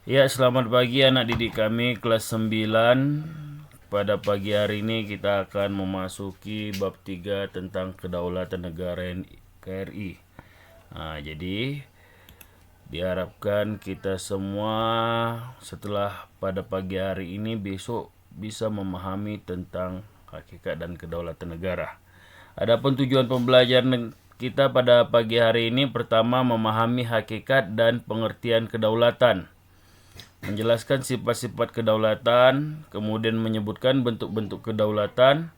Ya, selamat pagi anak didik kami kelas 9. Pada pagi hari ini kita akan memasuki bab 3 tentang kedaulatan negara KRI. Nah, jadi diharapkan kita semua setelah pada pagi hari ini besok bisa memahami tentang hakikat dan kedaulatan negara. Adapun tujuan pembelajaran kita pada pagi hari ini pertama memahami hakikat dan pengertian kedaulatan, menjelaskan sifat-sifat kedaulatan, kemudian menyebutkan bentuk-bentuk kedaulatan,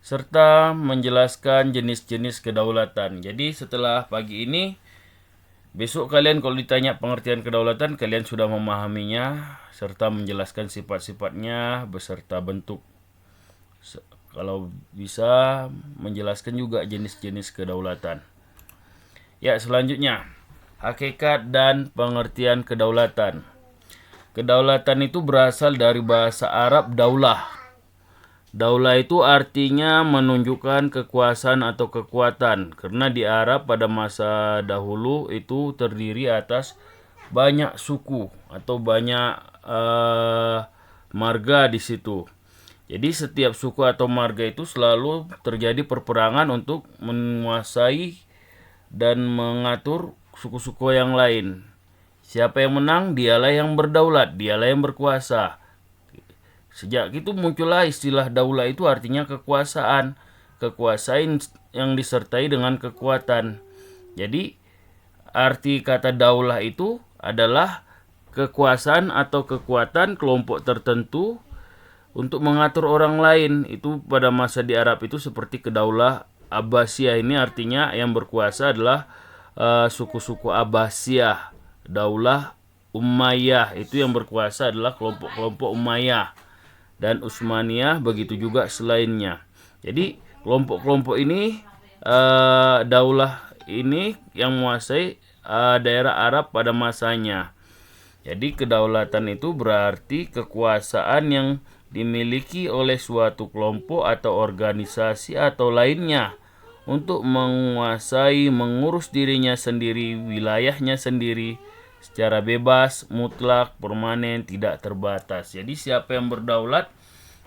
serta menjelaskan jenis-jenis kedaulatan. Jadi setelah pagi ini, besok kalian kalau ditanya pengertian kedaulatan, kalian sudah memahaminya, serta menjelaskan sifat-sifatnya beserta bentuk. Kalau bisa menjelaskan juga jenis-jenis kedaulatan. Ya, selanjutnya, hakikat dan pengertian kedaulatan. Kedaulatan itu berasal dari bahasa Arab daulah. Daulah itu artinya menunjukkan kekuasaan atau kekuatan. Karena di Arab pada masa dahulu itu terdiri atas banyak suku atau banyak marga di situ. Jadi setiap suku atau marga itu selalu terjadi perperangan untuk menguasai dan mengatur suku-suku yang lain. Siapa yang menang, dialah yang berdaulat, dialah yang berkuasa. Sejak itu muncullah istilah daulah, itu artinya kekuasaan. Kekuasaan yang disertai dengan kekuatan. Jadi arti kata daulah itu adalah kekuasaan atau kekuatan kelompok tertentu untuk mengatur orang lain. Itu pada masa di Arab itu seperti kedaulah Abbasiyah, ini artinya yang berkuasa adalah suku-suku Abbasiyah. Daulah Umayyah itu yang berkuasa adalah kelompok-kelompok Umayyah, dan Utsmaniyah begitu juga selainnya. Jadi kelompok-kelompok ini daulah ini yang menguasai daerah Arab pada masanya. Jadi kedaulatan itu berarti kekuasaan yang dimiliki oleh suatu kelompok atau organisasi atau lainnya untuk menguasai, mengurus dirinya sendiri, wilayahnya sendiri secara bebas, mutlak, permanen, tidak terbatas. Jadi siapa yang berdaulat,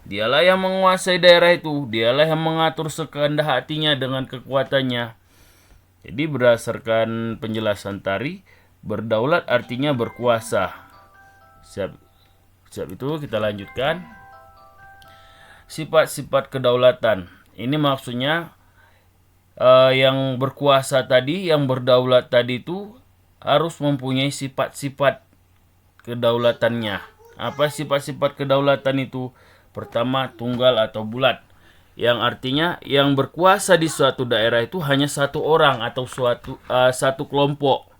dialah yang menguasai daerah itu, dialah yang mengatur sekehendak hatinya dengan kekuatannya. Jadi berdasarkan penjelasan tadi, berdaulat artinya berkuasa. Siap itu kita lanjutkan. Sifat-sifat kedaulatan. Ini maksudnya yang berkuasa tadi, yang berdaulat tadi itu harus mempunyai sifat-sifat kedaulatannya. Apa sifat-sifat kedaulatan itu? Pertama, tunggal atau bulat, yang artinya yang berkuasa di suatu daerah itu hanya satu orang atau satu kelompok.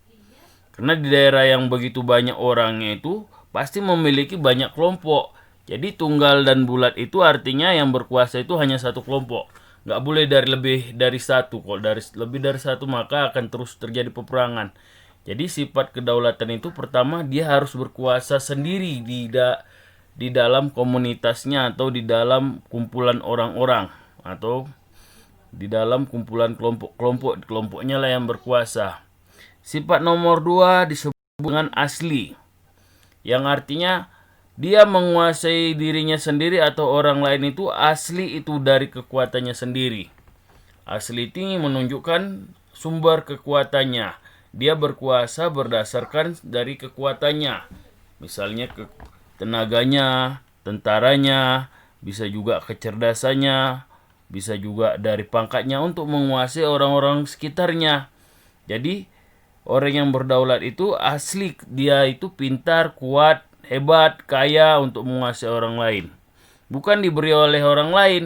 Karena di daerah yang begitu banyak orangnya itu pasti memiliki banyak kelompok. Jadi tunggal dan bulat itu artinya yang berkuasa itu hanya satu kelompok. Nggak boleh lebih dari satu. Kalau lebih dari satu maka akan terus terjadi peperangan. Jadi sifat kedaulatan itu pertama dia harus berkuasa sendiri di dalam komunitasnya atau di dalam kumpulan orang-orang atau di dalam kumpulan kelompoknya lah yang berkuasa. Sifat nomor 2 disebut dengan asli, yang artinya dia menguasai dirinya sendiri atau orang lain itu asli itu dari kekuatannya sendiri. Asli ini menunjukkan sumber kekuatannya. Dia berkuasa berdasarkan dari kekuatannya. Misalnya tenaganya, tentaranya, bisa juga kecerdasannya, bisa juga dari pangkatnya untuk menguasai orang-orang sekitarnya. Jadi orang yang berdaulat itu asli dia itu pintar, kuat, hebat, kaya untuk menguasai orang lain. Bukan diberi oleh orang lain.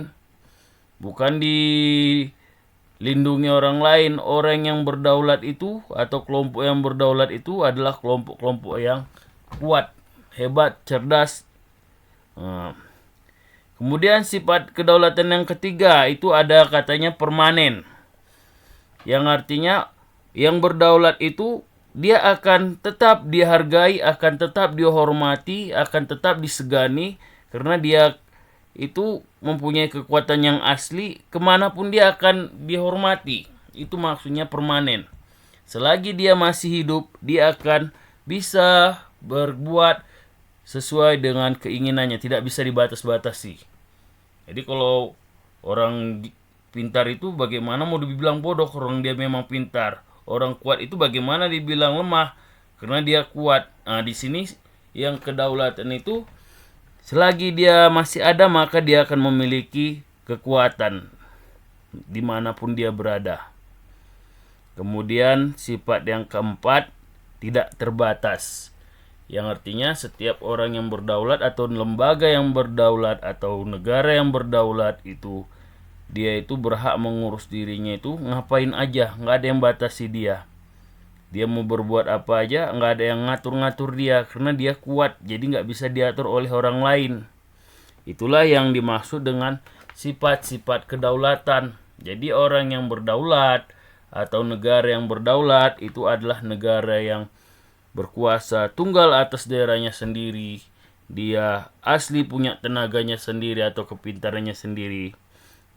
Bukan dilindungi orang lain. Orang yang berdaulat itu atau kelompok yang berdaulat itu adalah kelompok-kelompok yang kuat, hebat, cerdas. Kemudian sifat kedaulatan yang ketiga itu ada katanya permanen. Yang artinya yang berdaulat itu dia akan tetap dihargai, akan tetap dihormati, akan tetap disegani, karena dia itu mempunyai kekuatan yang asli, kemanapun dia akan dihormati. Itu maksudnya permanen. Selagi dia masih hidup, dia akan bisa berbuat sesuai dengan keinginannya, tidak bisa dibatas-batasi. Jadi kalau orang pintar itu bagaimana mau dibilang bodoh, orang dia memang pintar. Orang kuat itu bagaimana dibilang lemah, karena dia kuat. Nah, di sini yang kedaulatan itu, selagi dia masih ada, maka dia akan memiliki kekuatan dimanapun dia berada. Kemudian sifat yang keempat, tidak terbatas. Yang artinya setiap orang yang berdaulat atau lembaga yang berdaulat atau negara yang berdaulat itu, dia itu berhak mengurus dirinya itu ngapain aja, nggak ada yang batasi dia. Dia mau berbuat apa aja, nggak ada yang ngatur-ngatur dia, karena dia kuat, jadi nggak bisa diatur oleh orang lain. Itulah yang dimaksud dengan sifat-sifat kedaulatan. Jadi orang yang berdaulat atau negara yang berdaulat itu adalah negara yang berkuasa tunggal atas daerahnya sendiri. Dia asli punya tenaganya sendiri atau kepintarannya sendiri.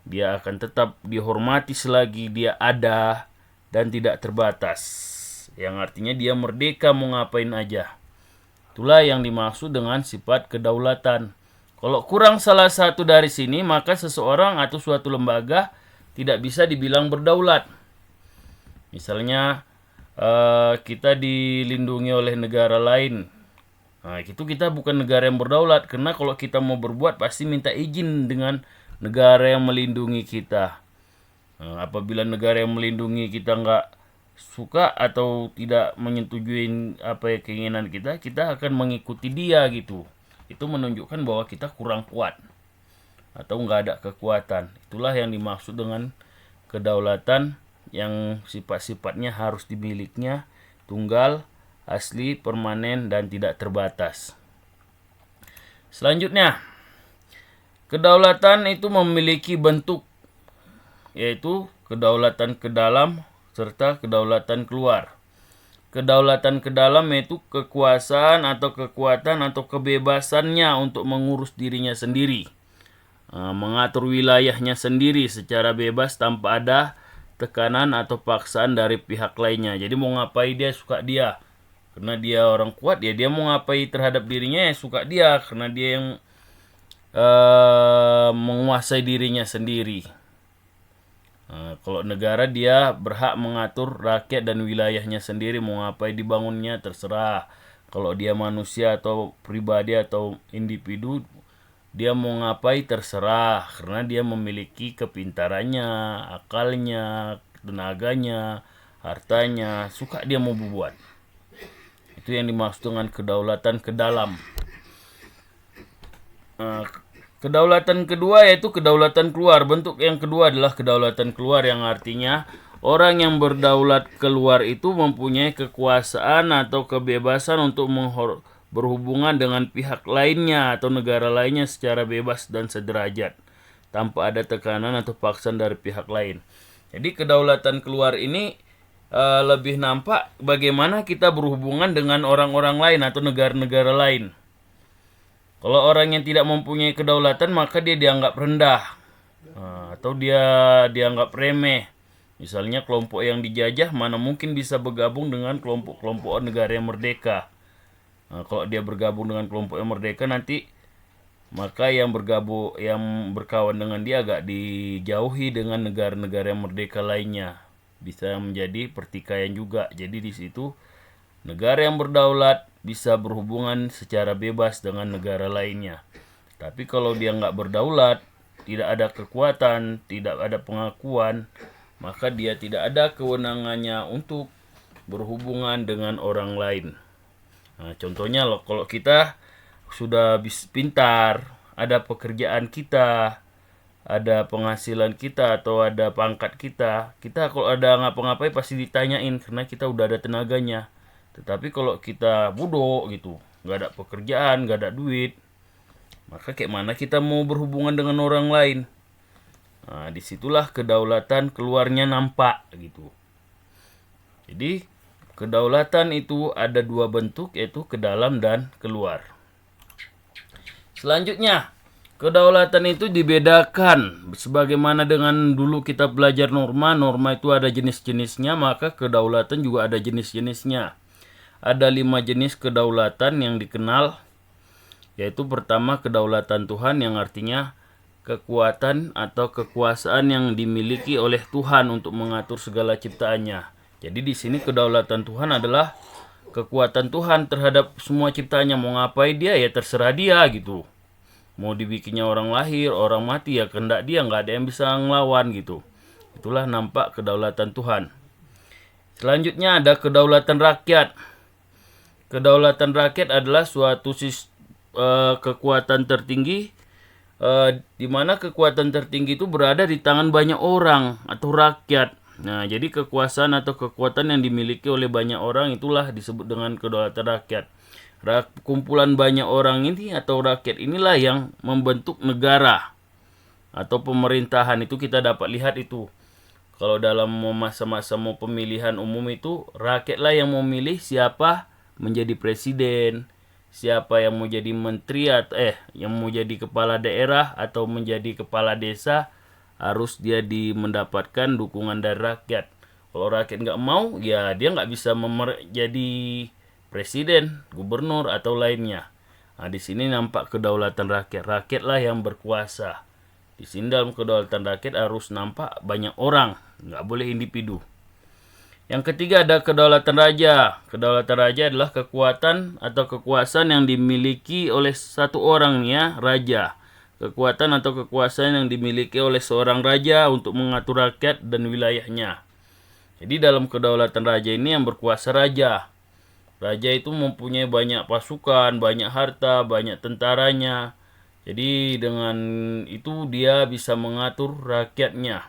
Dia akan tetap dihormati selagi dia ada dan tidak terbatas. Yang artinya dia merdeka mau ngapain aja. Itulah yang dimaksud dengan sifat kedaulatan. Kalau kurang salah satu dari sini, maka seseorang atau suatu lembaga tidak bisa dibilang berdaulat. Misalnya kita dilindungi oleh negara lain. Nah, itu kita bukan negara yang berdaulat, karena kalau kita mau berbuat pasti minta izin dengan negara yang melindungi kita. Nah, apabila negara yang melindungi kita nggak suka atau tidak menyetujui apa keinginan kita, kita akan mengikuti dia gitu. Itu menunjukkan bahwa kita kurang kuat atau nggak ada kekuatan. Itulah yang dimaksud dengan kedaulatan, yang sifat-sifatnya harus dimilikinya tunggal, asli, permanen, dan tidak terbatas. Selanjutnya, kedaulatan itu memiliki bentuk, yaitu kedaulatan ke dalam serta kedaulatan keluar. Kedaulatan ke dalam yaitu kekuasaan atau kekuatan atau kebebasannya untuk mengurus dirinya sendiri, mengatur wilayahnya sendiri secara bebas tanpa ada tekanan atau paksaan dari pihak lainnya. Jadi mau ngapain dia suka dia, karena dia orang kuat ya, dia mau ngapain terhadap dirinya ya suka dia, karena dia yang menguasai dirinya sendiri. Kalau negara dia berhak mengatur rakyat dan wilayahnya sendiri, mau ngapain dibangunnya terserah. Kalau dia manusia atau pribadi atau individu, dia mau ngapain terserah, karena dia memiliki kepintarannya, akalnya, tenaganya, hartanya, suka dia mau berbuat. Itu yang dimaksud dengan kedaulatan ke dalam. Kedaulatan kedua yaitu kedaulatan keluar. Bentuk yang kedua adalah kedaulatan keluar, yang artinya orang yang berdaulat keluar itu mempunyai kekuasaan atau kebebasan untuk berhubungan dengan pihak lainnya atau negara lainnya secara bebas dan sederajat, tanpa ada tekanan atau paksaan dari pihak lain. Jadi kedaulatan keluar ini lebih nampak bagaimana kita berhubungan dengan orang-orang lain atau negara-negara lain. Kalau orang yang tidak mempunyai kedaulatan, maka dia dianggap rendah, atau dia dianggap remeh. Misalnya kelompok yang dijajah mana mungkin bisa bergabung dengan kelompok-kelompok negara yang merdeka. Kalau dia bergabung dengan kelompok yang merdeka, nanti maka yang berkawan dengan dia agak dijauhi dengan negara-negara yang merdeka lainnya. Bisa menjadi pertikaian juga. Jadi di situ negara yang berdaulat bisa berhubungan secara bebas dengan negara lainnya. Tapi kalau dia nggak berdaulat, tidak ada kekuatan, tidak ada pengakuan, maka dia tidak ada kewenangannya untuk berhubungan dengan orang lain. Nah, contohnya loh, kalau kita sudah pintar, ada pekerjaan kita, ada penghasilan kita atau ada pangkat kita kalau ada ngapa-ngapain pasti ditanyain karena kita udah ada tenaganya. Tetapi kalau kita bodoh gitu, nggak ada pekerjaan, nggak ada duit, maka kayak mana kita mau berhubungan dengan orang lain? Nah, disitulah kedaulatan keluarnya nampak gitu. Jadi kedaulatan itu ada dua bentuk, yaitu ke dalam dan keluar. Selanjutnya, kedaulatan itu dibedakan. Sebagaimana dengan dulu kita belajar norma itu ada jenis-jenisnya, maka kedaulatan juga ada jenis-jenisnya. ada 5 jenis kedaulatan yang dikenal, yaitu pertama kedaulatan Tuhan, yang artinya kekuatan atau kekuasaan yang dimiliki oleh Tuhan untuk mengatur segala ciptaannya. Jadi di sini kedaulatan Tuhan adalah kekuatan Tuhan terhadap semua ciptaannya. Mau ngapain dia ya terserah dia gitu. Mau dibikinnya orang lahir, orang mati ya kehendak dia, nggak ada yang bisa ngelawan gitu. Itulah nampak kedaulatan Tuhan. Selanjutnya ada kedaulatan rakyat. Kedaulatan rakyat adalah suatu kekuatan tertinggi, di mana kekuatan tertinggi itu berada di tangan banyak orang atau rakyat. Nah, jadi kekuasaan atau kekuatan yang dimiliki oleh banyak orang itulah disebut dengan kedaulatan rakyat. Kumpulan banyak orang ini atau rakyat inilah yang membentuk negara atau pemerintahan. Itu kita dapat lihat itu. Kalau dalam masa-masa pemilihan umum itu, rakyatlah yang memilih siapa menjadi presiden, siapa yang mau jadi menteri atau yang mau jadi kepala daerah atau menjadi kepala desa, harus dia mendapatkan dukungan dari rakyat. Kalau rakyat nggak mau, ya dia nggak bisa jadi presiden, gubernur atau lainnya. Nah, di sini nampak kedaulatan rakyat. Rakyatlah yang berkuasa. Di sini dalam kedaulatan rakyat harus nampak banyak orang, nggak boleh individu. Yang ketiga ada kedaulatan raja. Kedaulatan raja adalah kekuatan atau kekuasaan yang dimiliki oleh satu orang, ya, raja. Kekuatan atau kekuasaan yang dimiliki oleh seorang raja untuk mengatur rakyat dan wilayahnya. Jadi dalam kedaulatan raja ini yang berkuasa raja. Raja itu mempunyai banyak pasukan, banyak harta, banyak tentaranya. Jadi dengan itu dia bisa mengatur rakyatnya.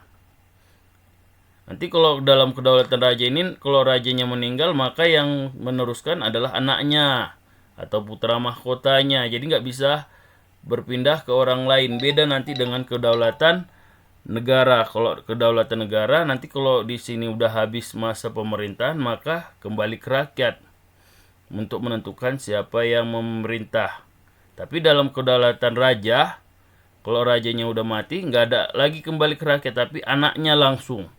Nanti kalau dalam kedaulatan raja ini, kalau rajanya meninggal, maka yang meneruskan adalah anaknya atau putra mahkotanya. Jadi nggak bisa berpindah ke orang lain. Beda nanti dengan kedaulatan negara. Kalau kedaulatan negara, nanti kalau di sini udah habis masa pemerintahan, maka kembali ke rakyat untuk menentukan siapa yang memerintah. Tapi dalam kedaulatan raja, kalau rajanya udah mati, nggak ada lagi kembali ke rakyat, tapi anaknya langsung.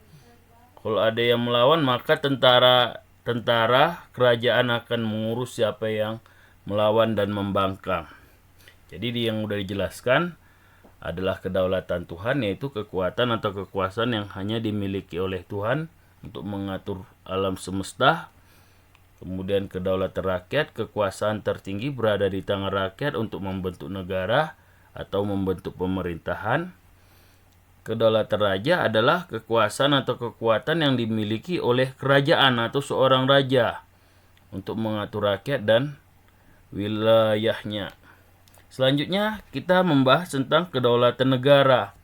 Kalau ada yang melawan, maka tentara kerajaan akan mengurus siapa yang melawan dan membangkang. Jadi yang udah dijelaskan adalah kedaulatan Tuhan, yaitu kekuatan atau kekuasaan yang hanya dimiliki oleh Tuhan untuk mengatur alam semesta. Kemudian kedaulatan rakyat, kekuasaan tertinggi berada di tangan rakyat untuk membentuk negara atau membentuk pemerintahan. Kedaulatan raja adalah kekuasaan atau kekuatan yang dimiliki oleh kerajaan atau seorang raja untuk mengatur rakyat dan wilayahnya. Selanjutnya kita membahas tentang kedaulatan negara.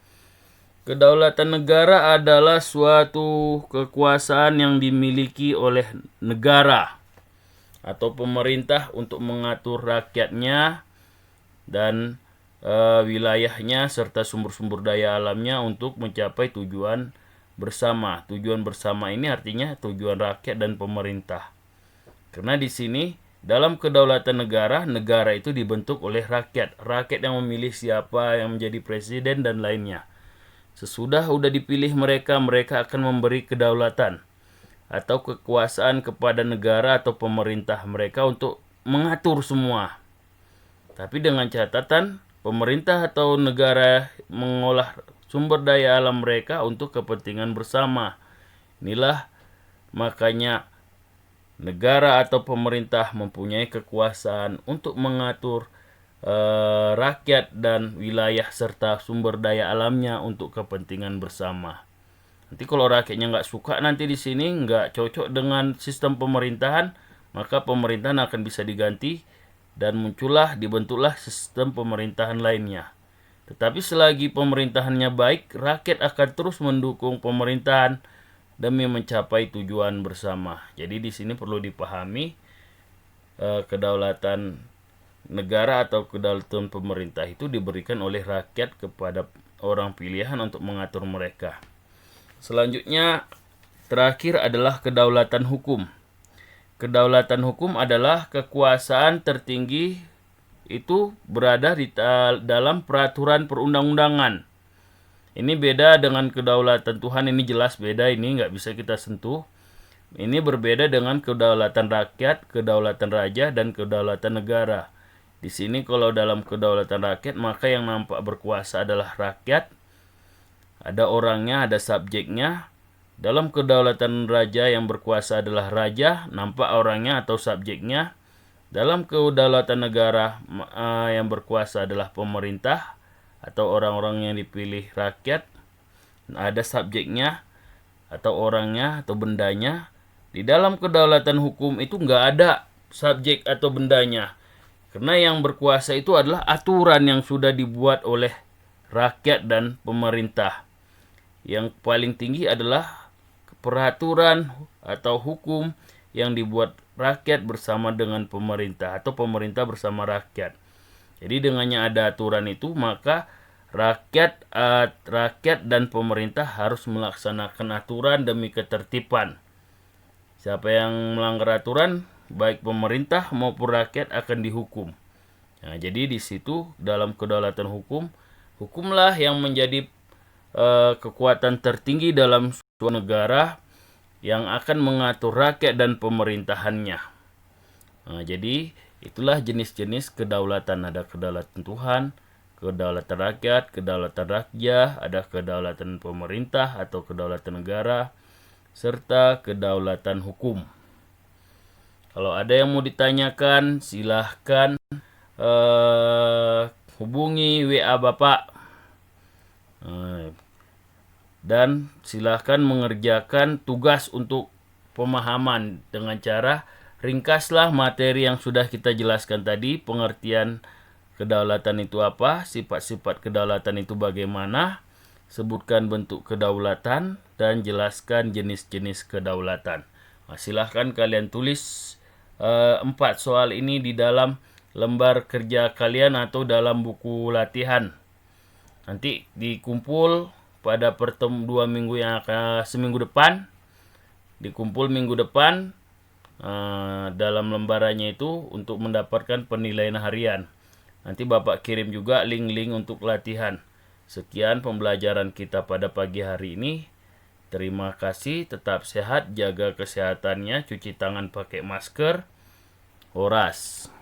Kedaulatan negara adalah suatu kekuasaan yang dimiliki oleh negara atau pemerintah untuk mengatur rakyatnya dan wilayahnya serta sumber-sumber daya alamnya untuk mencapai tujuan bersama. Tujuan bersama ini artinya tujuan rakyat dan pemerintah. Karena di sini dalam kedaulatan negara, negara itu dibentuk oleh rakyat. Rakyat yang memilih siapa yang menjadi presiden dan lainnya. Sesudah udah dipilih mereka akan memberi kedaulatan atau kekuasaan kepada negara atau pemerintah mereka untuk mengatur semua. Tapi dengan catatan, pemerintah atau negara mengolah sumber daya alam mereka untuk kepentingan bersama. Inilah makanya negara atau pemerintah mempunyai kekuasaan untuk mengatur rakyat dan wilayah serta sumber daya alamnya untuk kepentingan bersama. Nanti kalau rakyatnya nggak suka nanti di sini nggak cocok dengan sistem pemerintahan, maka pemerintahan akan bisa diganti dan dibentuklah sistem pemerintahan lainnya. Tetapi selagi pemerintahannya baik, rakyat akan terus mendukung pemerintahan demi mencapai tujuan bersama. Jadi di sini perlu dipahami kedaulatan negara atau kedaulatan pemerintah itu diberikan oleh rakyat kepada orang pilihan untuk mengatur mereka. Selanjutnya terakhir adalah kedaulatan hukum. Kedaulatan hukum adalah kekuasaan tertinggi itu berada di dalam peraturan perundang-undangan. Ini beda dengan kedaulatan Tuhan, ini jelas beda, ini nggak bisa kita sentuh. Ini berbeda dengan kedaulatan rakyat, kedaulatan raja, dan kedaulatan negara. Di sini kalau dalam kedaulatan rakyat, maka yang nampak berkuasa adalah rakyat. Ada orangnya, ada subjeknya. Dalam kedaulatan raja, yang berkuasa adalah raja, nampak orangnya atau subjeknya. Dalam kedaulatan negara, yang berkuasa adalah pemerintah atau orang-orang yang dipilih rakyat. Ada subjeknya atau orangnya atau bendanya. Di dalam kedaulatan hukum itu nggak ada subjek atau bendanya. Karena yang berkuasa itu adalah aturan yang sudah dibuat oleh rakyat dan pemerintah. Yang paling tinggi adalah peraturan atau hukum yang dibuat rakyat bersama dengan pemerintah atau pemerintah bersama rakyat. Jadi dengannya ada aturan itu, maka rakyat dan pemerintah harus melaksanakan aturan demi ketertiban. Siapa yang melanggar aturan, baik pemerintah maupun rakyat akan dihukum. Nah, jadi di situ dalam kedaulatan hukum, hukumlah yang menjadi kekuatan tertinggi dalam suatu negara yang akan mengatur rakyat dan pemerintahannya. Nah, jadi itulah jenis-jenis kedaulatan. Ada kedaulatan Tuhan, kedaulatan rakyat, kedaulatan raja, ada kedaulatan pemerintah atau kedaulatan negara, serta kedaulatan hukum. Kalau ada yang mau ditanyakan, silahkan hubungi WA Bapak. Dan silahkan mengerjakan tugas untuk pemahaman dengan cara ringkaslah materi yang sudah kita jelaskan tadi, pengertian kedaulatan itu apa, sifat-sifat kedaulatan itu bagaimana, sebutkan bentuk kedaulatan, dan jelaskan jenis-jenis kedaulatan. Nah, silahkan kalian tulis 4 soal ini di dalam lembar kerja kalian atau dalam buku latihan. Nanti dikumpul pada pertemuan 2 minggu yang akan seminggu depan. Dikumpul minggu depan dalam lembarannya itu untuk mendapatkan penilaian harian. Nanti Bapak kirim juga link-link untuk latihan. Sekian pembelajaran kita pada pagi hari ini. Terima kasih, tetap sehat, jaga kesehatannya, cuci tangan pakai masker. Horas.